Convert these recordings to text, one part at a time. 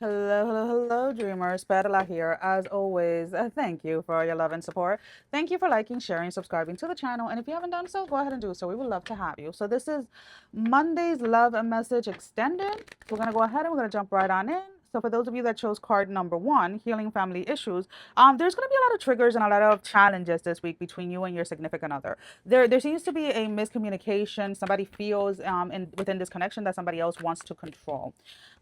Hello, hello, hello, dreamers. Perla here. As always, thank you for your love and support. Thank you for liking, sharing, subscribing to the channel. And if you haven't done so, go ahead and do so. We would love to have you. So this is Monday's love message extended. We're going to go ahead and we're going to jump right on in. So for those of you that chose card number one, healing family issues, there's going to be a lot of triggers and a lot of challenges this week between you and your significant other. There seems to be a miscommunication. Somebody feels within this connection that somebody else wants to control.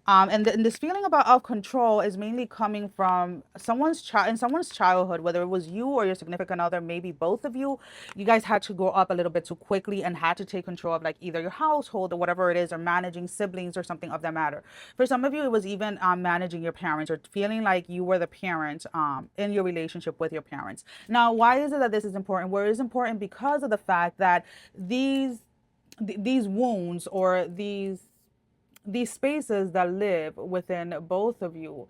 And this feeling about of control is mainly coming from someone's childhood, whether it was you or your significant other, maybe both of you. You guys had to grow up a little bit too quickly and had to take control of like either your household or whatever it is, or managing siblings or something of that matter. For some of you, it was even managing your parents or feeling like you were the parent in your relationship with your parents. Now, why is it that this is important? Well, it's important because of the fact that these wounds or these spaces that live within both of you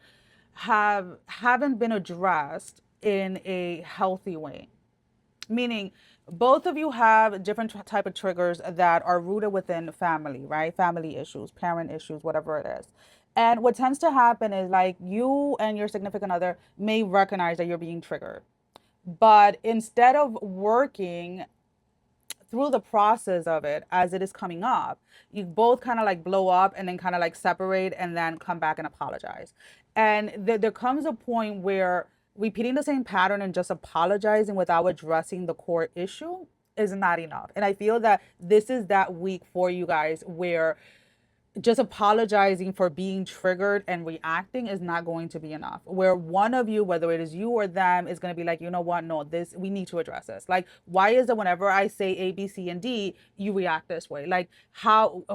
haven't been addressed in a healthy way, meaning both of you have different type of triggers that are rooted within family, right? Family issues, parent issues, whatever it is. And what tends to happen is like you and your significant other may recognize that you're being triggered, but instead of working through the process of it as it is coming up, you both kind of like blow up and then kind of like separate and then come back and apologize. And there comes a point where repeating the same pattern and just apologizing without addressing the core issue is not enough. And I feel that this is that week for you guys where just apologizing for being triggered and reacting is not going to be enough. Where one of you, whether it is you or them, is going to be like, you know what, no, this, we need to address this. Like, why is it whenever I say A, B, C, and D, you react this way? Like, how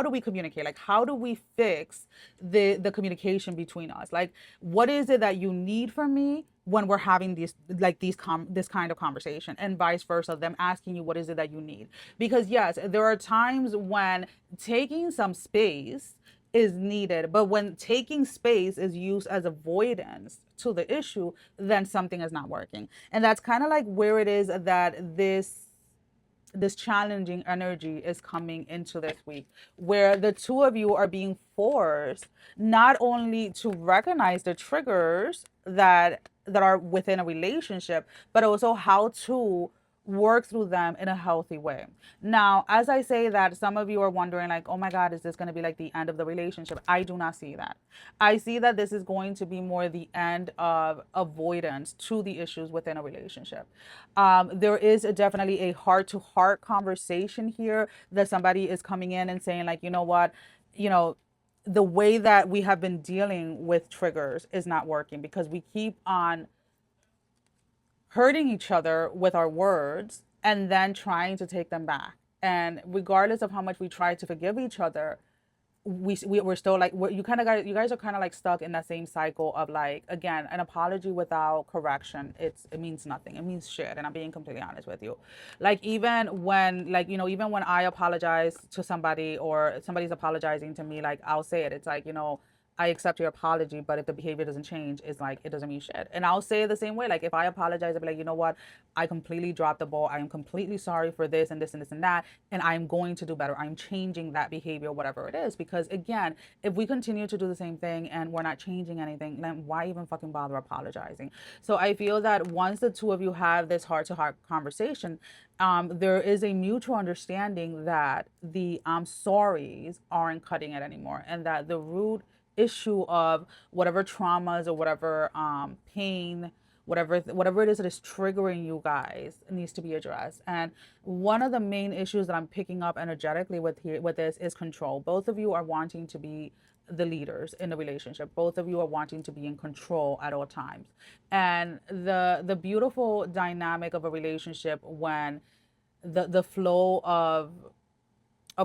do we communicate? Like, how do we fix the communication between us? Like, what is it that you need from me when we're having this kind of conversation, and vice versa, them asking you what is it that you need? Because yes, there are times when taking some space is needed, but when taking space is used as avoidance to the issue, then something is not working. And that's kind of like where it is that this challenging energy is coming into this week, where the two of you are being forced not only to recognize the triggers that are within a relationship, but also how to work through them in a healthy way. Now, as I say that, some of you are wondering like, oh my God, is this going to be like the end of the relationship? I do not see that. I see that this is going to be more the end of avoidance to the issues within a relationship. There is definitely a heart to heart conversation here that somebody is coming in and saying like, you know what, you know, the way that we have been dealing with triggers is not working because we keep on hurting each other with our words and then trying to take them back. And regardless of how much we try to forgive each other, we're still like you guys are kind of like stuck in that same cycle of like, again, an apology without correction, it means nothing, it means shit. And I'm being completely honest with you. Like, even when, like, you know, even when I apologize to somebody or somebody's apologizing to me, like, I'll say it, it's like, you know, I accept your apology, but if the behavior doesn't change, it's like it doesn't mean shit. And I'll say it the same way. Like, if I apologize, I'll be like, you know what? I completely dropped the ball. I am completely sorry for this and this and this and that. And I'm going to do better. I'm changing that behavior, whatever it is. Because again, if we continue to do the same thing and we're not changing anything, then why even fucking bother apologizing? So I feel that once the two of you have this heart to heart conversation, there is a mutual understanding that the sorries aren't cutting it anymore, and that the root issue of whatever traumas or whatever pain, whatever it is that is triggering you guys, needs to be addressed. And one of the main issues that I'm picking up energetically with this is control. Both of you are wanting to be the leaders in the relationship. Both of you are wanting to be in control at all times. And the beautiful dynamic of a relationship, when the flow of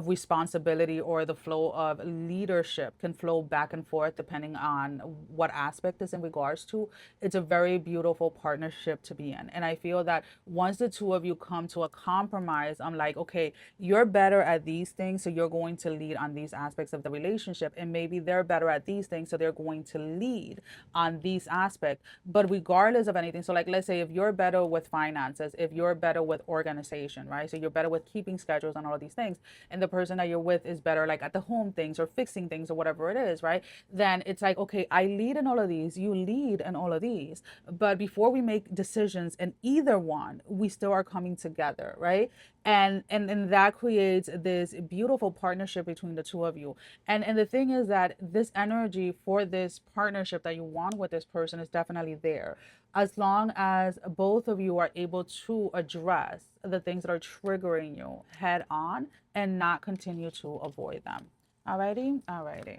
responsibility or the flow of leadership can flow back and forth depending on what aspect is in regards to, it's a very beautiful partnership to be in. And I feel that once the two of you come to a compromise, I'm like, okay, you're better at these things, so you're going to lead on these aspects of the relationship, and maybe they're better at these things, so they're going to lead on these aspects. But regardless of anything, so like, let's say if you're better with finances, if you're better with organization, right, so you're better with keeping schedules and all of these things, and the person that you're with is better like at the home things or fixing things or whatever it is, right? Then it's like, okay, I lead in all of these, you lead in all of these. But before we make decisions in either one, we still are coming together, right? And that creates this beautiful partnership between the two of you. And the thing is that this energy for this partnership that you want with this person is definitely there, as long as both of you are able to address the things that are triggering you head on and not continue to avoid them. Alrighty? Alrighty.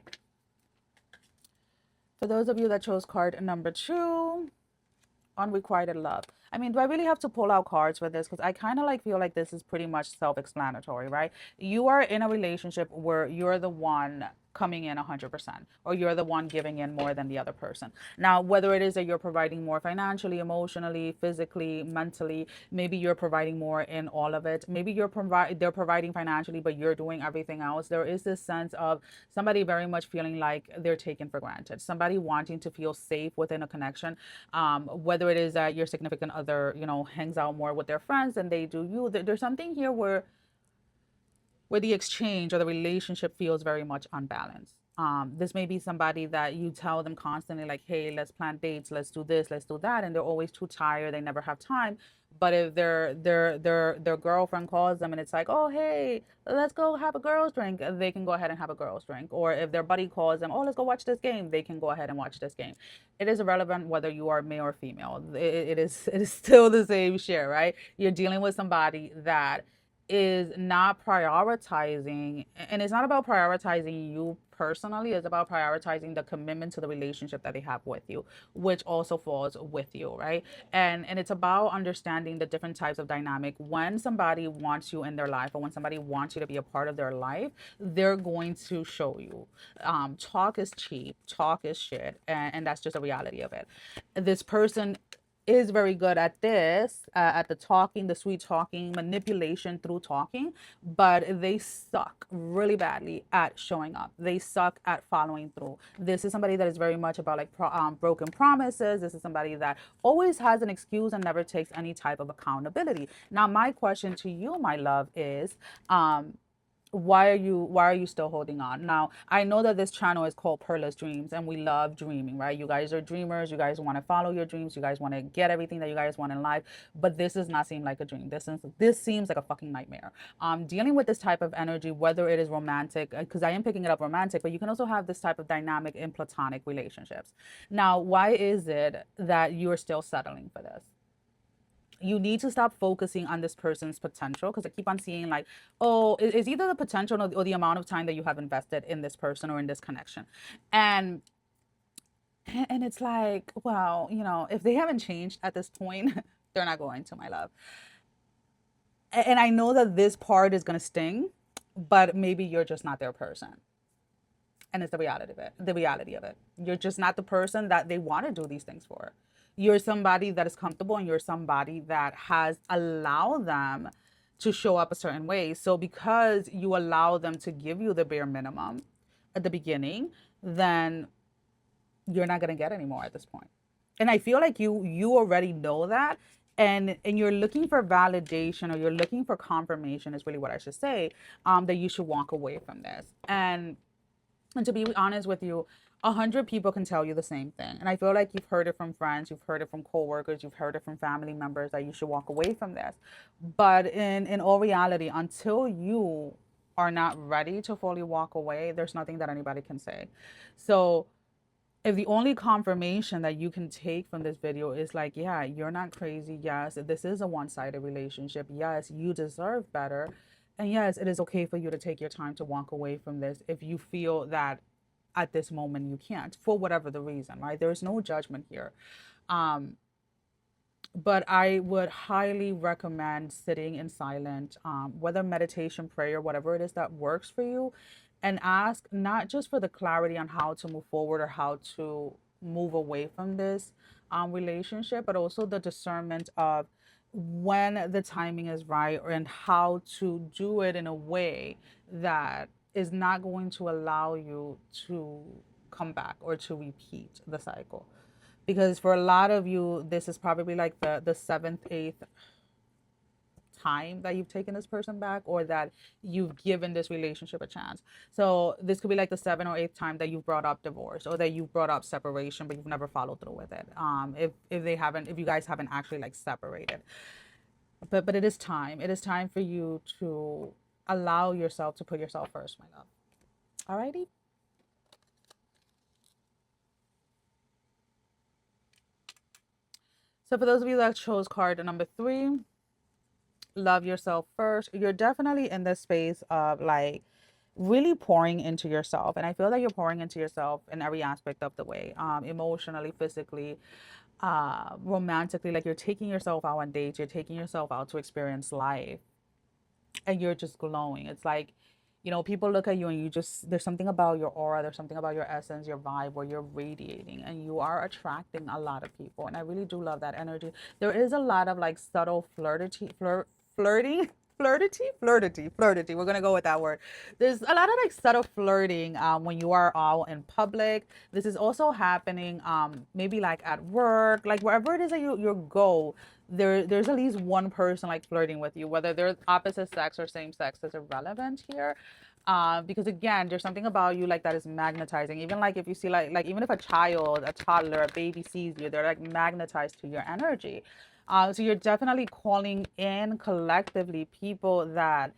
For those of you that chose card number 2, unrequited love. I mean, do I really have to pull out cards for this? Because I kind of like feel like this is pretty much self-explanatory, right? You are in a relationship where you're the one coming in 100%, or you're the one giving in more than the other person. Now, whether it is that you're providing more financially, emotionally, physically, mentally, maybe you're providing more in all of it. Maybe they're providing financially, but you're doing everything else. There is this sense of somebody very much feeling like they're taken for granted. Somebody wanting to feel safe within a connection, whether it is that your significant other, hangs out more with their friends than they do you. There's something here where the exchange or the relationship feels very much unbalanced. This may be somebody that you tell them constantly, like, hey, let's plan dates, let's do this, let's do that, and they're always too tired, they never have time. But if their girlfriend calls them and it's like, oh, hey, let's go have a girls drink, they can go ahead and have a girls drink. Or if their buddy calls them, oh, let's go watch this game, they can go ahead and watch this game. It is irrelevant whether you are male or female. It is still the same share, right? You're dealing with somebody that is not prioritizing, and it's not about prioritizing you personally, it's about prioritizing the commitment to the relationship that they have with you, which also falls with you, right? And it's about understanding the different types of dynamic. When somebody wants you in their life, or when somebody wants you to be a part of their life, they're going to show you. Talk is cheap, talk is shit, and that's just a reality of it. This person is very good at this, at the talking, the sweet talking, manipulation through talking, but they suck really badly at showing up. They suck at following through. This is somebody that is very much about like broken promises. This is somebody that always has an excuse and never takes any type of accountability. Now, my question to you, my love, is, why are you still holding on? Now, I know that this channel is called PERLA'S Dreams, and we love dreaming, right? You guys are dreamers. You guys want to follow your dreams. You guys want to get everything that you guys want in life. But this does not seem like a dream. This seems like a fucking nightmare. Dealing with this type of energy, whether it is romantic, because I am picking it up romantic, but you can also have this type of dynamic in platonic relationships. Now, why is it that you are still settling for this? You need to stop focusing on this person's potential, because I keep on seeing like, oh, it's either the potential or the amount of time that you have invested in this person or in this connection. And it's like, well, if they haven't changed at this point, they're not going to, my love. And I know that this part is going to sting, but maybe you're just not their person. And it's the reality of it. The reality of it. You're just not the person that they want to do these things for. You're somebody that is comfortable, and you're somebody that has allowed them to show up a certain way. So because you allow them to give you the bare minimum at the beginning, then you're not going to get any more at this point. And I feel like you already know that, and you're looking for validation, or you're looking for confirmation, is really what I should say, that you should walk away from this. And to be honest with you, 100 people can tell you the same thing. And I feel like you've heard it from friends, you've heard it from coworkers, you've heard it from family members that you should walk away from this. But in all reality, until you are not ready to fully walk away, there's nothing that anybody can say. So if the only confirmation that you can take from this video is like, yeah, you're not crazy. Yes, this is a one-sided relationship. Yes, you deserve better. And yes, it is okay for you to take your time to walk away from this if you feel that at this moment you can't, for whatever the reason, right? There is no judgment here. But I would highly recommend sitting in silence, whether meditation, prayer, whatever it is that works for you, and ask not just for the clarity on how to move forward or how to move away from this relationship, but also the discernment of when the timing is right, and how to do it in a way that is not going to allow you to come back or to repeat the cycle. Because for a lot of you, this is probably like the seventh, eighth time that you've taken this person back, or that you've given this relationship a chance. So this could be like the 7th or 8th time that you've brought up divorce, or that you've brought up separation, but you've never followed through with it. If you guys haven't actually like separated. But it is time. It is time for you to allow yourself to put yourself first, my love. Alrighty. So for those of you that chose card number 3, love yourself first. You're definitely in this space of like really pouring into yourself. And I feel that you're pouring into yourself in every aspect of the way, emotionally, physically, romantically. Like you're taking yourself out on dates, you're taking yourself out to experience life, and you're just glowing. It's like, people look at you and there's something about your aura, there's something about your essence, your vibe, where you're radiating and you are attracting a lot of people. And I really do love that energy. There is a lot of like subtle flirting. Flirty. We're gonna go with that word. There's a lot of like subtle flirting when you are out in public. This is also happening maybe like at work, like wherever it is that you go. There's at least one person like flirting with you, whether they're opposite sex or same sex is irrelevant here. Because again, there's something about you like that is magnetizing. Even like if you see like even if a child, a toddler, a baby sees you, they're like magnetized to your energy. So you're definitely calling in collectively people that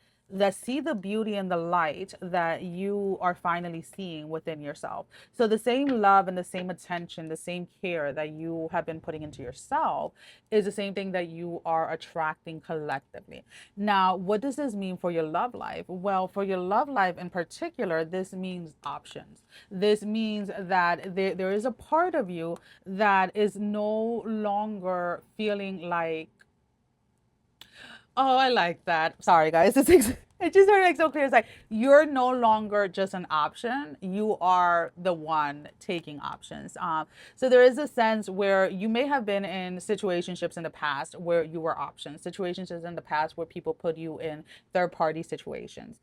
see the beauty and the light that you are finally seeing within yourself. So the same love and the same attention, the same care that you have been putting into yourself is the same thing that you are attracting collectively. Now, what does this mean for your love life? Well, for your love life in particular, this means options. This means that there is a part of you that is no longer feeling like, oh, I like that. Sorry, guys. It just heard like so clear. It's like you're no longer just an option. You are the one taking options. So there is a sense where you may have been in situationships in the past where you were options. Situationships in the past where people put you in third-party situations,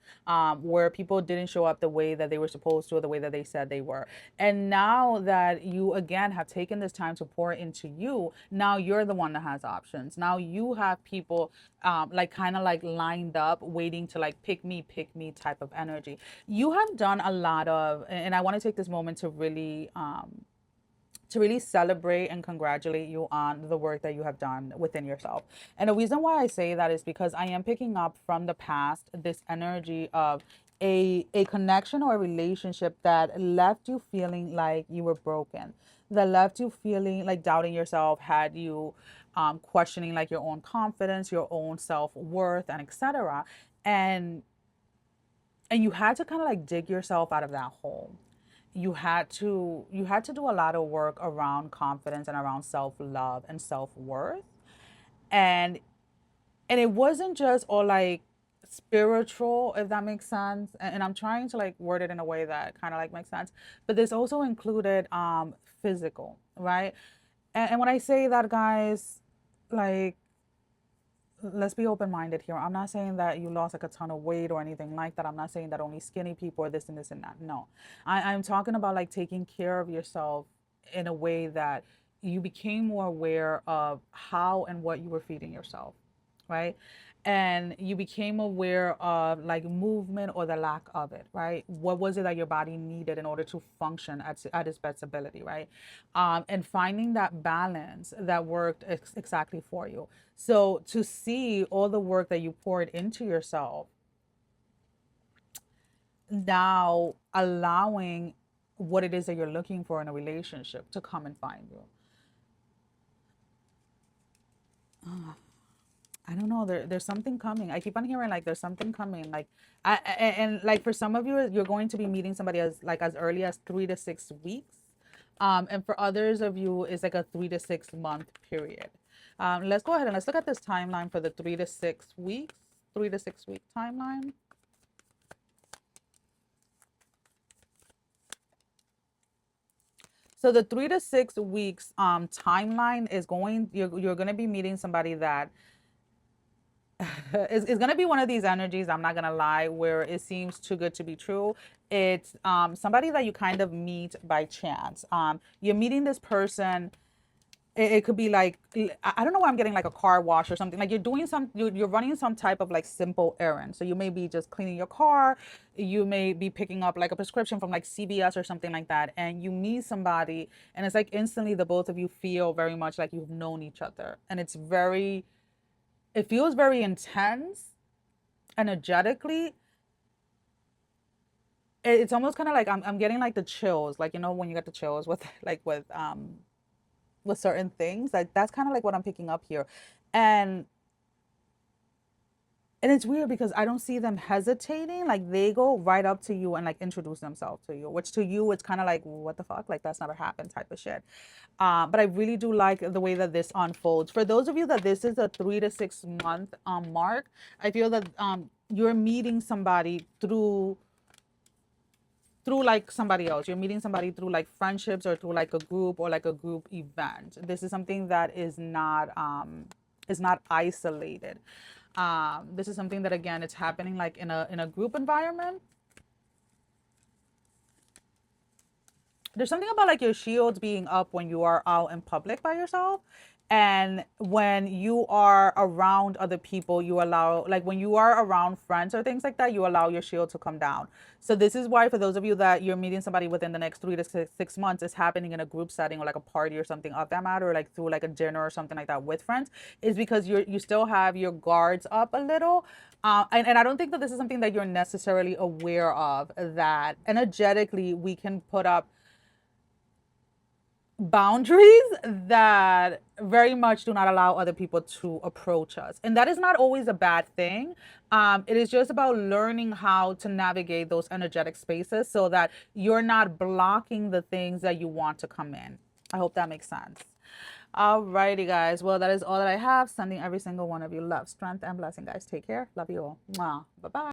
where people didn't show up the way that they were supposed to, or the way that they said they were. And now that you again have taken this time to pour into you, now you're the one that has options. Now you have people like kind of like lined up waiting to like pick me type of energy. You have done a lot of, and I want to take this moment to really celebrate and congratulate you on the work that you have done within yourself. And the reason why I say that is because I am picking up from the past this energy of a connection or a relationship that left you feeling like you were broken, that left you feeling like doubting yourself, had you questioning like your own confidence, your own self-worth, and etc. And you had to kind of like dig yourself out of that hole. You had to do a lot of work around confidence and around self-love and self-worth. And it wasn't just all like spiritual, if that makes sense. And I'm trying to like word it in a way that kind of like makes sense. But this also included physical, right? And when I say that, guys, like, let's be open-minded here. I'm not saying that you lost like a ton of weight or anything like that. I'm not saying that only skinny people are this and this and that. No, I'm talking about like taking care of yourself in a way that you became more aware of how and what you were feeding yourself, right? And you became aware of like movement or the lack of it, right? What was it that your body needed in order to function at its best ability, right? And finding that balance that worked exactly for you. So to see all the work that you poured into yourself, now allowing what it is that you're looking for in a relationship to come and find you. I don't know. There's something coming. I keep on hearing like there's something coming. Like, and like for some of you, you're going to be meeting somebody as early as 3 to 6 weeks, and for others of you, it's like a 3 to 6 month period. Let's go ahead and let's look at this timeline for the 3 to 6 weeks. 3 to 6 week timeline. So the 3 to 6 weeks timeline is you're going to be meeting somebody that it's going to be one of these energies, I'm not going to lie, where it seems too good to be true. It's somebody that you kind of meet by chance. You're meeting this person It could be like, I don't know why I'm getting like a car wash or something. Like you're doing some, you're running some type of like simple errand. So you may be just cleaning your car. You may be picking up like a prescription from like CVS or something like that. And you meet somebody and it's like instantly the both of you feel very much like you've known each other. And it feels very intense energetically. It's almost kind of like I'm getting like the chills, like, you know, when you get the chills with like with certain things, like that's kind of like what I'm picking up here. and and it's weird because I don't see them hesitating. Like they go right up to you and like introduce themselves to you, which to you it's kind of like, what the fuck, like that's never happened type of shit. But I really do like the way that this unfolds. For those of you that this is a 3 to 6 month mark, I feel that you're meeting somebody through like somebody else. You're meeting somebody through like friendships or through like a group or like a group event. This is something that is not isolated. This is something that again it's happening like in a group environment. There's something about like your shields being up when you are out in public by yourself, and when you are around other people you allow, like when you are around friends or things like that, you allow your shield to come down. So this is why for those of you that you're meeting somebody within the next 3 to 6 months, it's happening in a group setting or like a party or something of that matter, or like through like a dinner or something like that with friends, is because you still have your guards up a little. And I don't think that this is something that you're necessarily aware of, that energetically we can put up boundaries that very much do not allow other people to approach us. And that is not always a bad thing. It is just about learning how to navigate those energetic spaces so that you're not blocking the things that you want to come in. I hope that makes sense. Alrighty, guys. Well, that is all that I have. Sending every single one of you love, strength, and blessing, guys. Take care. Love you all. Bye bye.